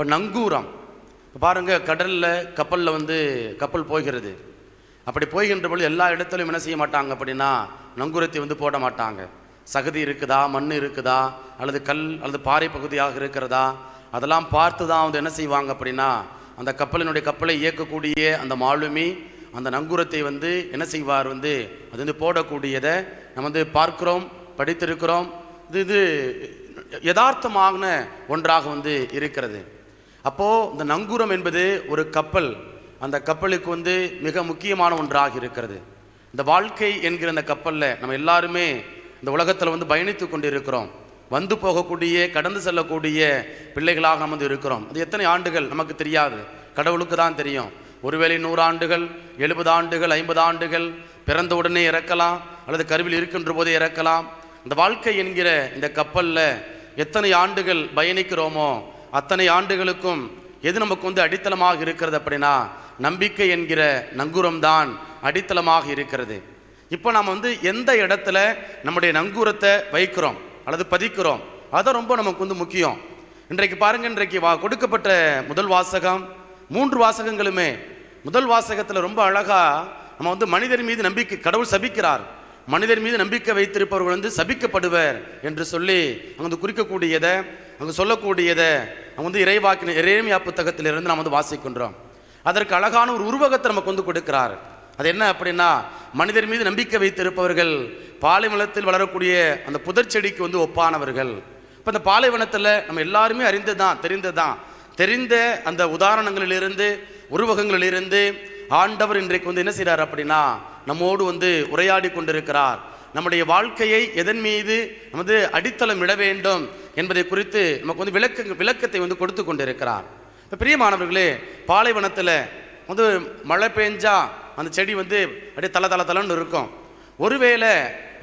இப்போ நங்கூரம் பாருங்கள், கடலில் கப்பலில் வந்து கப்பல் போகிறது. அப்படி போகின்ற பொழுது எல்லா இடத்துலையும் என்ன செய்ய மாட்டாங்க அப்படின்னா நங்கூரத்தை வந்து போட மாட்டாங்க. சகதி இருக்குதா, மண் இருக்குதா, அல்லது கல் அல்லது பாறை பகுதியாக இருக்கிறதா, அதெல்லாம் பார்த்து தான் வந்து என்ன செய்வாங்க அப்படின்னா அந்த கப்பலை இயக்கக்கூடிய அந்த மாலுமி அந்த நங்கூரத்தை வந்து என்ன செய்வார், வந்து அது வந்து போடக்கூடியதை நம்ம வந்து பார்க்கிறோம், படித்திருக்கிறோம். இது யதார்த்தமான ஒன்றாக வந்து இருக்கிறது. அப்போது இந்த நங்கூரம் என்பது ஒரு கப்பல், அந்த கப்பலுக்கு வந்து மிக முக்கியமான ஒன்றாக இருக்கிறது. இந்த வாழ்க்கை என்கிற அந்த கப்பலில் நம்ம எல்லாருமே இந்த உலகத்தில் வந்து பயணித்து கொண்டு இருக்கிறோம். வந்து போகக்கூடிய, கடந்து செல்லக்கூடிய பிள்ளைகளாக நம்ம வந்து இருக்கிறோம். அது எத்தனை ஆண்டுகள் நமக்கு தெரியாது, கடவுளுக்கு தான் தெரியும். ஒருவேளை 100 ஆண்டுகள், 70 ஆண்டுகள், 50 ஆண்டுகள், பிறந்த உடனே இறக்கலாம், அல்லது கருவில் இருக்கின்ற போதே இறக்கலாம். இந்த வாழ்க்கை என்கிற இந்த கப்பலில் எத்தனை ஆண்டுகள் பயணிக்கிறோமோ அத்தனை ஆண்டுகளுக்கும் எது நமக்கு வந்து அடித்தளமாக இருக்கிறது அப்படின்னா நம்பிக்கை என்கிற நங்கூரம்தான் அடித்தளமாக இருக்கிறது. இப்போ நாம் வந்து எந்த இடத்துல நம்முடைய நங்கூரத்தை வைக்கிறோம் அல்லது பதிக்கிறோம், அதான் ரொம்ப நமக்கு வந்து முக்கியம். இன்றைக்கு பாருங்கள், இன்றைக்கு கொடுக்கப்பட்ட முதல் வாசகம், 3 வாசகங்களுமே முதல் வாசகத்தில் ரொம்ப அழகாக நம்ம வந்து மனிதர் மீது நம்பிக்கை, கடவுள் சபிக்கிறார், மனிதர் மீது நம்பிக்கை வைத்திருப்பவர்கள் வந்து சபிக்கப்படுவர் என்று சொல்லி அங்கே வந்து குறிக்கக்கூடியதை, அங்கே சொல்லக்கூடியதை அவங்க வந்து இறைவாக்கின எரேமியா புத்தகத்திலிருந்து நாம் வந்து வாசிக்கின்றோம். அதற்கு அழகான ஒரு உருவகத்தை நமக்கு வந்து கொடுக்கிறார். அது என்ன அப்படின்னா, மனிதர் மீது நம்பிக்கை வைத்திருப்பவர்கள் பாலைவனத்தில் வளரக்கூடிய அந்த புதர் செடிக்கு வந்து ஒப்பானவர்கள். இப்போ இந்த பாலைவனத்தில் நம்ம எல்லாருமே தெரிந்த அந்த உதாரணங்களிலிருந்து, உருவகங்களிலிருந்து ஆண்டவர் இன்றைக்கு வந்து என்ன செய்கிறார் அப்படின்னா நம்மோடு வந்து உரையாடி கொண்டிருக்கிறார். நம்முடைய வாழ்க்கையை எதன் மீது நமது அடித்தளம் இட வேண்டும் என்பதை குறித்து நமக்கு வந்து விளக்கத்தை வந்து கொடுத்து கொண்டிருக்கிறார். இப்போ பிரியமானவர்களே, பாலைவனத்தில் வந்து மழை பெஞ்சா அந்த செடி வந்து அப்படியே தளன்னு இருக்கும். ஒருவேளை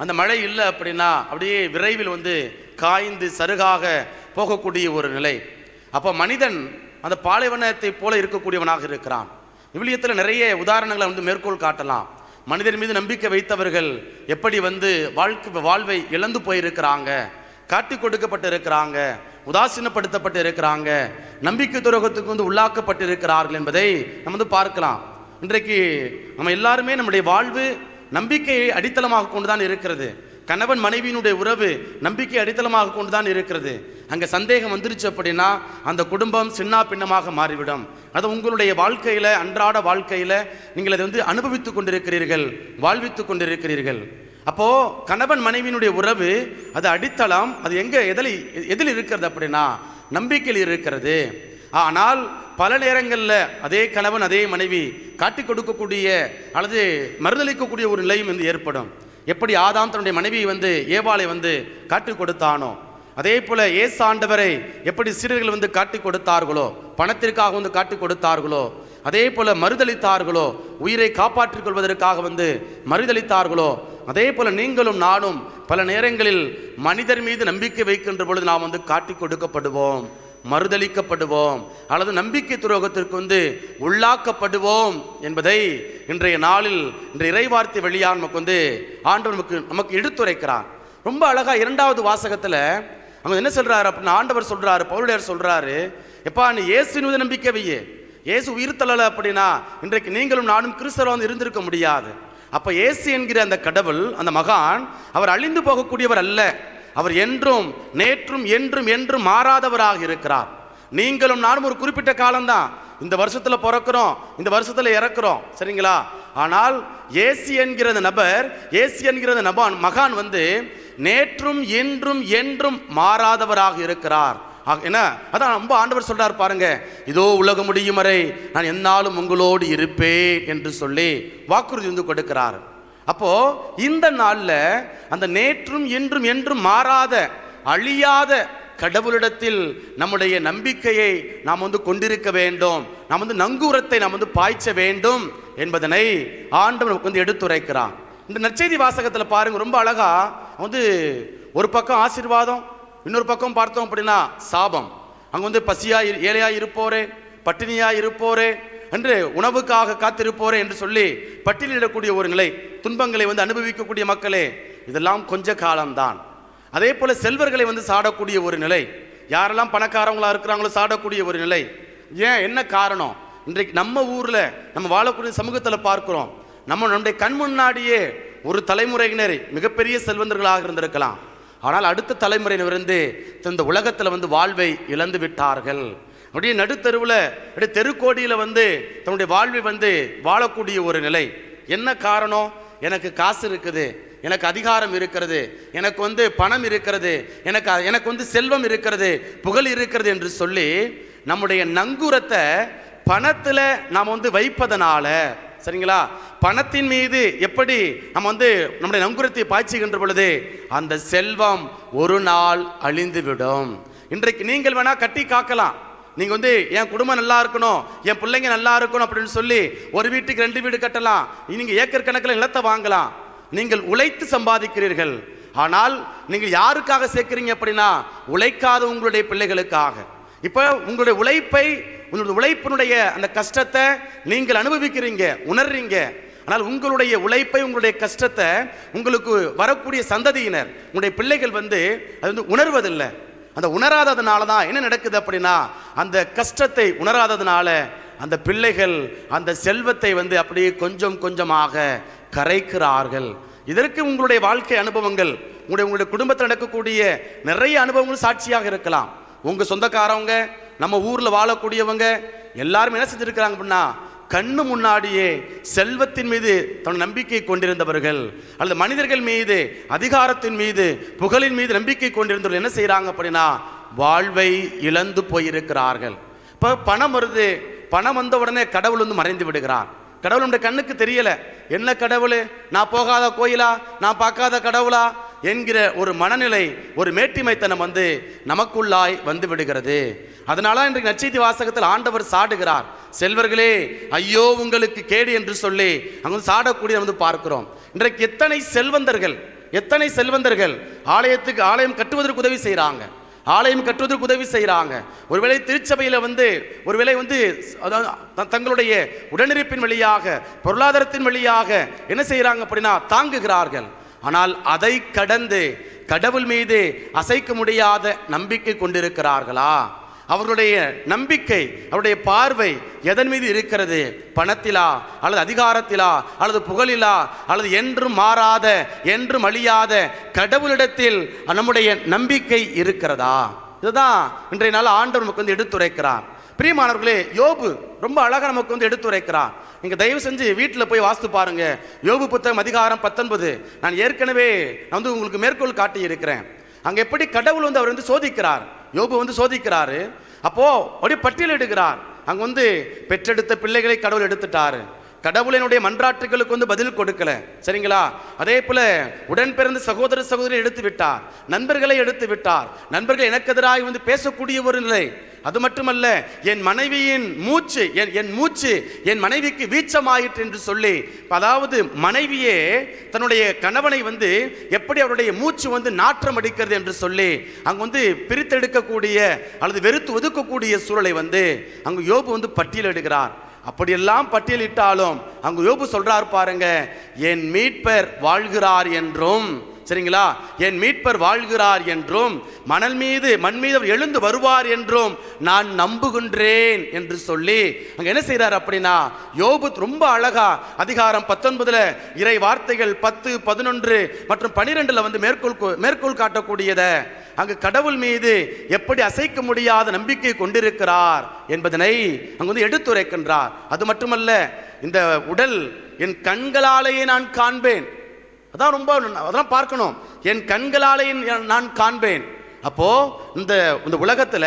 அந்த மழை இல்லை அப்படின்னா அப்படியே விரைவில் வந்து காய்ந்து சருகாக போகக்கூடிய ஒரு நிலை. அப்போ மனிதன் அந்த பாலைவனத்தை போல இருக்கக்கூடியவனாக இருக்கிறான். விவிலியத்தில் நிறைய உதாரணங்களை வந்து மேற்கோள் காட்டலாம். மனிதர் மீது நம்பிக்கை வைத்தவர்கள் எப்படி வந்து வாழ்வை இழந்து போயிருக்கிறாங்க, காட்டி கொடுக்கப்பட்டு இருக்கிறாங்க, உதாசீனப்படுத்தப்பட்டு இருக்கிறாங்க, நம்பிக்கை துரோகத்துக்கு வந்து உள்ளாக்கப்பட்டு இருக்கிறார்கள் என்பதை நம்ம வந்து பார்க்கலாம். இன்றைக்கு நம்ம எல்லாருமே நம்முடைய வாழ்வு நம்பிக்கையை அடித்தளமாக கொண்டுதான் இருக்கிறது. கணவன் மனைவியினுடைய உறவு நம்பிக்கை அடித்தளமாக கொண்டுதான் இருக்கிறது. அங்கே சந்தேகம் வந்துருச்சு அப்படின்னா அந்த குடும்பம் சின்ன பின்னமாக மாறிவிடும். அது உங்களுடைய வாழ்க்கையில், அன்றாட வாழ்க்கையில் நீங்கள் அதை வந்து அனுபவித்து கொண்டிருக்கிறீர்கள், வாழ்வித்து கொண்டிருக்கிறீர்கள். அப்போது கணவன் மனைவியினுடைய உறவு அது அடித்தளம், அது எங்கே எதில் இருக்கிறது அப்படின்னா நம்பிக்கையில் இருக்கிறது. ஆனால் பல நேரங்களில் அதே கணவன் அதே மனைவி காட்டி கொடுக்கக்கூடிய அல்லது மறுதளிக்கக்கூடிய ஒரு நிலையும் வந்து ஏற்படும். எப்படி ஆதாம் தன்னுடைய மனைவியை வந்து ஏவாளை வந்து காட்டி கொடுத்தானோ, அதே போல இயேசு ஆண்டவரை எப்படி சீடர்கள் வந்து காட்டி கொடுத்தார்களோ, பணத்திற்காக வந்து காட்டி கொடுத்தார்களோ, அதே போல மறுதளித்தார்களோ, உயிரை காப்பாற்றிக் கொள்வதற்காக வந்து மறுதளித்தார்களோ, அதே போல நீங்களும் நானும் பல நேரங்களில் மனிதர் மீது நம்பிக்கை வைக்கின்ற பொழுது நாம் வந்து காட்டி கொடுக்கப்படுவோம், மறுதளிக்கப்படுவோம், அல்லது நம்பிக்கை துரோகத்திற்கு வந்து உள்ளாக்கப்படுவோம் என்பதை இன்றைய நாளில் இந்த இறைவார்த்தை வழியாக நமக்கு வந்து ஆண்டவர் நமக்கு எடுத்துரைக்கிறார். ரொம்ப அழகா 2வது வாசகத்தில் அவங்க என்ன சொல்றாரு அப்படின்னா, ஆண்டவர் சொல்றாரு, பவுலடியார் சொல்றாரு, எப்பா நீ இயேசு மீது நம்பிக்கை வையே, இயேசு உயிர் தள்ளலை அப்படின்னா இன்றைக்கு நீங்களும் நானும் கிறிஸ்தவராக வந்து இருந்திருக்க முடியாது. அப்ப இயேசு என்கிற அந்த கடவுள், அந்த மகான், அவர் அழிந்து போகக்கூடியவர் அல்ல, அவர் என்றும் நேற்றும் என்றும் என்றும் மாறாதவராக இருக்கிறார். நீங்களும் நானும் ஒரு குறிப்பிட்ட காலம்தான், இந்த வருஷத்துல பிறக்கிறோம், இந்த வருஷத்துல இறக்குறோம், சரிங்களா? ஆனால் இயேசு என்கிற நபர், இயேசு என்கிற மகான் வந்து நேற்றும் என்றும் என்றும் மாறாதவராக இருக்கிறார். என்ன அதான் ரொம்ப ஆண்டவர் சொல்றார் பாருங்க, இதோ உலகம் முடியும் வரை நான் எந்நாளும் உங்களோடு இருப்பேன் என்று சொல்லி வாக்குறுதி வந்து கொடுக்கிறார். அப்போ இந்த நாள்ல அந்த நேற்றும் இன்றும் என்றும் மாறாத அழியாத கடவுளிடத்தில் நம்முடைய நம்பிக்கையை நாம் வந்து கொண்டிருக்க வேண்டும், நாம் வந்து நங்கூரத்தை நாம் வந்து பாய்ச்ச வேண்டும் என்பதனை ஆண்டவர் நமக்கு வந்து எடுத்துரைக்கிறான். இந்த நற்செய்தி வாசகத்தில் பாருங்க, ரொம்ப அழகா வந்து ஒரு பக்கம் ஆசீர்வாதம், இன்னொரு பக்கம் பார்த்தோம் அப்படின்னா சாபம். அங்கே வந்து ஏழையா இருப்போரே, பட்டினியா இருப்போரே என்று, உணவுக்காக காத்திருப்போரே என்று சொல்லி பட்டியலிடக்கூடிய ஒரு நிலை, துன்பங்களை வந்து அனுபவிக்கக்கூடிய மக்களே, இதெல்லாம் கொஞ்ச காலம்தான். அதே போல செல்வர்களை வந்து சாடக்கூடிய ஒரு நிலை, யாரெல்லாம் பணக்காரவங்களா இருக்கிறாங்களோ சாடக்கூடிய ஒரு நிலை. ஏன், என்ன காரணம்? இன்றைக்கு நம்ம ஊர்ல நம்ம வாழக்கூடிய சமூகத்தில் பார்க்கிறோம், நம்முடைய கண் முன்னாடியே ஒரு தலைமுறையினர் மிகப்பெரிய செல்வந்தர்களாக இருந்திருக்கலாம், ஆனால் அடுத்த தலைமுறையினர் இந்த உலகத்தில் வாழ்வை இழந்து விட்டார்கள். அப்படியே நடுத்தருவில் அப்படியே தெருக்கோடியில் தன்னுடைய வாழ்வை வாழக்கூடிய ஒரு நிலை. என்ன காரணம்? எனக்கு காசு இருக்குது, எனக்கு அதிகாரம் இருக்கிறது, எனக்கு பணம் இருக்கிறது, எனக்கு செல்வம் இருக்கிறது, புகழ் இருக்கிறது என்று சொல்லி நம்முடைய நங்கூரத்தை பணத்தில் நாம் வைப்பதனால, சரிங்களா, பணத்தின் மீது எப்படி நம்ம நம்முடைய நங்கூரத்தை பாய்ச்சுகின்ற பொழுது அந்த செல்வம் ஒரு நாள் அழிந்துவிடும். இன்றைக்கு நீங்கள் வேணா கட்டி காக்கலாம், நீங்க என் குடும்பம் நல்லா இருக்கணும், என் பிள்ளைங்க நல்லா இருக்கணும் அப்படின்னு சொல்லி ஒரு வீட்டுக்கு 2 வீடு கட்டலாம், நீங்க ஏக்கர் கணக்கில் நிலத்தை வாங்கலாம், நீங்கள் உழைத்து சம்பாதிக்கிறீர்கள். ஆனால் நீங்கள் யாருக்காக சேர்க்கிறீங்க அப்படின்னா உழைக்காத உங்களுடைய பிள்ளைகளுக்காக. இப்ப உங்களுடைய உழைப்பினுடைய அந்த கஷ்டத்தை நீங்கள் அனுபவிக்கிறீங்க, உணர்றீங்க. ஆனால் உங்களுடைய உழைப்பை, உங்களுடைய கஷ்டத்தை உங்களுக்கு வரக்கூடிய சந்ததியினர், உங்களுடைய பிள்ளைகள் அது உணர்வதில்லை. அந்த உணராததுனால தான் என்ன நடக்குது அப்படின்னா, அந்த கஷ்டத்தை உணராததுனால அந்த பிள்ளைகள் அந்த செல்வத்தை அப்படியே கொஞ்சம் கொஞ்சமாக கரைக்கிறார்கள். இதற்கு உங்களுடைய வாழ்க்கை அனுபவங்கள், உங்களுடைய குடும்பத்தில் நடக்கக்கூடிய நிறைய அனுபவங்கள் சாட்சியாக இருக்கலாம். உங்க சொந்தக்காரவங்க, நம்ம ஊர்ல வாழக்கூடியவங்க எல்லாரும் என்ன செஞ்சிருக்கிறாங்க அப்படின்னா, கண்ணு முன்னாடியே செல்வத்தின் மீது தன் நம்பிக்கை கொண்டிருந்தவர்கள் அல்லது மனிதர்கள் மீது, அதிகாரத்தின் மீது, புகழின் மீது நம்பிக்கை கொண்டிருந்தவர்கள் என்ன செய்யறாங்க அப்படின்னா வாழ்வை இழந்து போயிருக்கிறார்கள். இப்ப பணம் வருது, பணம் வந்த உடனே கடவுள் மறைந்து விடுகிறார். கடவுள் நம்முடைய கண்ணுக்கு தெரியல. என்ன கடவுள், நான் போகாத கோயிலா, நான் பார்க்காத கடவுளா என்கிற ஒரு மனநிலை, ஒரு மேட்டிமைத்தனம் நமக்குள்ளாய் வந்து விடுகிறது. அதனால இன்றைக்கு நற்செய்தி வாசகத்தில் ஆண்டவர் சாடுகிறார், செல்வர்களே ஐயோ உங்களுக்கு கேடு என்று சொல்லி அங்க சாடக்கூடிய பார்க்கிறோம். இன்றைக்கு எத்தனை செல்வந்தர்கள் ஆலயம் கட்டுவதற்கு உதவி செய்யறாங்க, ஆலயம் கட்டுவதற்கு உதவி செய்யறாங்க. ஒருவேளை திருச்சபையில ஒருவேளை தங்களுடைய உடனிருப்பின் வழியாக, பொருளாதாரத்தின் வழியாக என்ன செய்யறாங்க அப்படின்னா தாங்குகிறார்கள். ஆனால் அதை கடந்து கடவுள் மீது அசைக்க முடியாத நம்பிக்கை கொண்டிருக்கிறார்களா? அவர்களுடைய நம்பிக்கை, அவருடைய பார்வை எதன் மீது இருக்கிறது? பணத்திலா அல்லது அதிகாரத்திலா அல்லது புகழிலா அல்லது என்றும் மாறாத, என்றும் அழியாத கடவுளிடத்தில் நம்முடைய நம்பிக்கை இருக்கிறதா? இதுதான் இன்றைய நாள் ஆண்டவர் நமக்கு எடுத்துரைக்கிறார். பிரியமானவர்களே, யோபு ரொம்ப அழகா நமக்கு எடுத்துரைக்கிறார். நீங்க தயவு செஞ்சு வீட்டில் போய் வாசித்து பாருங்க. யோபு புத்தகம் அதிகாரம் 19 நான் ஏற்கனவே உங்களுக்கு மேற்கோள் காட்டி இருக்கிறேன். அங்க எப்படி கடவுள் அவர் சோதிக்கிறார், யோபு சோதிக்கிறாரு. அப்போ அப்படியே பட்டியலிடுகிறார். அங்க பெற்றெடுத்த பிள்ளைகளை கடவுள் எடுத்துட்டாரு, கடவுளினுடைய மன்றாட்டுகளுக்கு பதில் கொடுக்கல, சரிங்களா? அதே போல உடன் பிறந்த சகோதரி எடுத்து விட்டார், நண்பர்களை எடுத்து விட்டார், நண்பர்கள் எனக்கு எதிராக பேசக்கூடிய ஒரு நிலை. அது மட்டுமல்ல, என் மனைவியின் மூச்சு என் மூச்சு என் மனைவிக்கு வீச்சமாயிற்று என்று சொல்லி, அதாவது மனைவியே தன்னுடைய கணவனை எப்படி அவருடைய மூச்சு நாற்றம் அடிக்கிறது என்று சொல்லி அங்கு பிரித்தெடுக்கக்கூடிய அல்லது வெறுத்து ஒதுக்கக்கூடிய சூழலை அங்கு யோபு பட்டியலிடுகிறார். அப்படியெல்லாம் பட்டியலிட்டாலும் அங்கு யோபு சொல்றார் பாருங்க, என் மீட்பர் வாழ்கிறார் என்றும், சரிங்களா, என் மீட்பர் வாழ்கிறார் என்றும், மண் மீது அவர் எழுந்து வருவார் என்றும் நான் நம்புகின்றேன் என்று சொல்லி அங்க என்ன செய்றார் அப்படின்னா, யோபு ரொம்ப அழகா அதிகாரம் 19 இறை வார்த்தைகள் 10, 11 மற்றும் 12 மேற்கோள் காட்டக்கூடியத அங்கு கடவுள் மீது எப்படி அசைக்க முடியாத நம்பிக்கை கொண்டிருக்கிறார் என்பதனை அங்கு எடுத்துரைக்கின்றார். அது மட்டுமல்ல, இந்த உடல் என் கண்களாலேயே நான் காண்பேன், அதெல்லாம் பார்க்கணும், என் கண்களாலேயே நான் காண்பேன். அப்போ இந்த உலகத்துல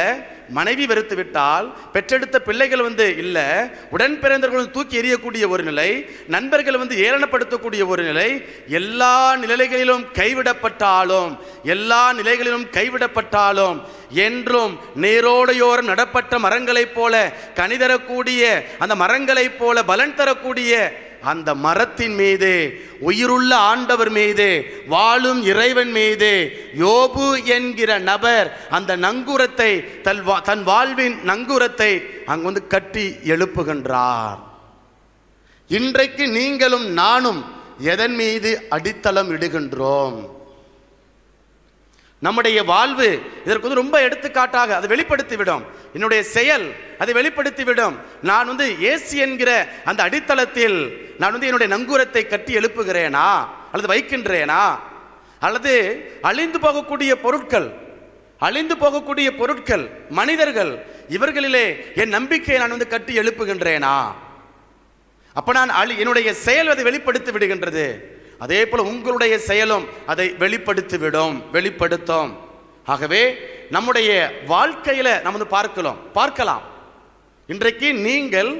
மனைவி வெறுத்து விட்டால், பெற்றெடுத்த பிள்ளைகள் இல்ல, உடன் பிறந்தவர்கள் தூக்கி எறியக்கூடிய ஒரு நிலை, நண்பர்கள் ஏளனப்படுத்தக்கூடிய ஒரு நிலை, எல்லா நிலைகளிலும் கைவிடப்பட்டாலும் என்றும் நேரோடையோரம் நடப்பட்ட மரங்களைப் போல கனிதரக்கூடிய அந்த மரங்களைப் போல பலன் தரக்கூடிய அந்த மரத்தின் மீது, உயிருள்ள ஆண்டவர் மீது, வாழும் இறைவன் மீது யோபு என்கிற நபர் அந்த நங்கூரத்தை, தன் வாழ்வின் நங்கூரத்தை அங்கு கட்டி எழுப்புகின்றார். இன்றைக்கு நீங்களும் நானும் எதன் மீது அடித்தளம் இடுகின்றோம்? நம்முடைய வாழ்வு இதற்கு வந்து ரொம்ப எடுத்துக்காட்டாக அதை வெளிப்படுத்திவிடும். என்னுடைய செயல் அதை வெளிப்படுத்திவிடும். நான் வந்து இயேசு என்கிற அந்த அடித்தளத்தில் நான் வந்து என்னுடைய நங்கூரத்தை கட்டி எழுப்புகிறேனா அல்லது வைக்கின்றேனா, அல்லது அழிந்து போகக்கூடிய பொருட்கள் மனிதர்கள் இவர்களிலே என் நம்பிக்கையை நான் வந்து கட்டி எழுப்புகின்றேனா? அப்ப நான் என்னுடைய செயல் அதை வெளிப்படுத்தி விடுகின்றது. அதே போல உங்களுடைய செயலும் அதை வெளிப்படுத்தும். ஆகவே நம்முடைய வாழ்க்கையில நம்ம வந்து பார்க்கலாம் இன்றைக்கு நீங்கள்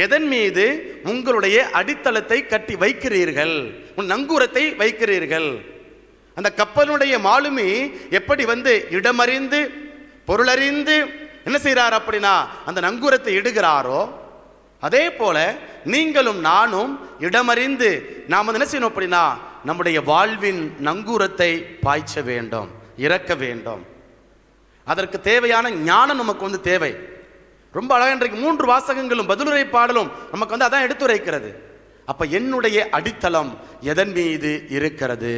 எதன் மீது உங்களுடைய அடித்தளத்தை கட்டி வைக்கிறீர்கள், உன் நங்கூரத்தை வைக்கிறீர்கள். அந்த கப்பலுடைய மாலுமி எப்படி வந்து இடமறிந்து பொருளறிந்து என்ன செய்கிறார் அப்படின்னா அந்த நங்கூரத்தை இடுகிறாரோ, அதே போல நீங்களும் நானும் இடமறிந்து நாம் என்ன செய்யணும் அப்படின்னா நம்முடைய வாழ்வின் நங்கூரத்தை பாய்ச்ச வேண்டும், இறக்க வேண்டும். அதற்கு தேவையான ஞானம் நமக்கு வந்து தேவை. ரொம்ப அழகாக இன்றைக்கு 3 வாசகங்களும் பதிலுரை பாடலும் நமக்கு வந்து அதான் எடுத்துரைக்கிறது. அப்ப என்னுடைய அடித்தளம் எதன் மீது இருக்கிறது?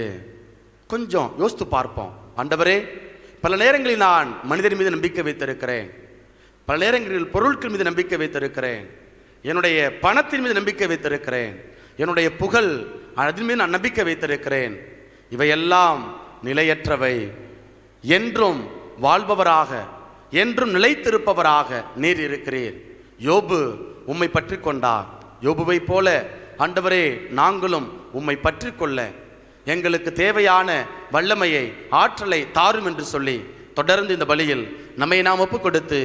கொஞ்சம் யோசித்து பார்ப்போம். ஆண்டவரே, பல நேரங்களில் நான் மனிதர் மீது நம்பிக்கை வைத்திருக்கிறேன், பல நேரங்களில் பொருட்கள் மீது நம்பிக்கை வைத்திருக்கிறேன், என்னுடைய பணத்தின் மீது நம்பிக்கை வைத்திருக்கிறேன், என்னுடைய புகழ் அதன் மீது நான் நம்பிக்கை வைத்திருக்கிறேன். இவையெல்லாம் நிலையற்றவை. என்றும் வாழ்பவராக என்றும் நிலைத்திருப்பவராக நீர் இருக்கிறீர். யோபு உம்மை பற்றி கொண்டார். யோபுவை போல ஆண்டவரே நாங்களும் உம்மை பற்றி கொள்ள எங்களுக்கு தேவையான வல்லமையை ஆற்றலை தாரும் என்று சொல்லி தொடர்ந்து இந்த பலியில் நம்மை நாம் ஒப்புக் கொடுத்து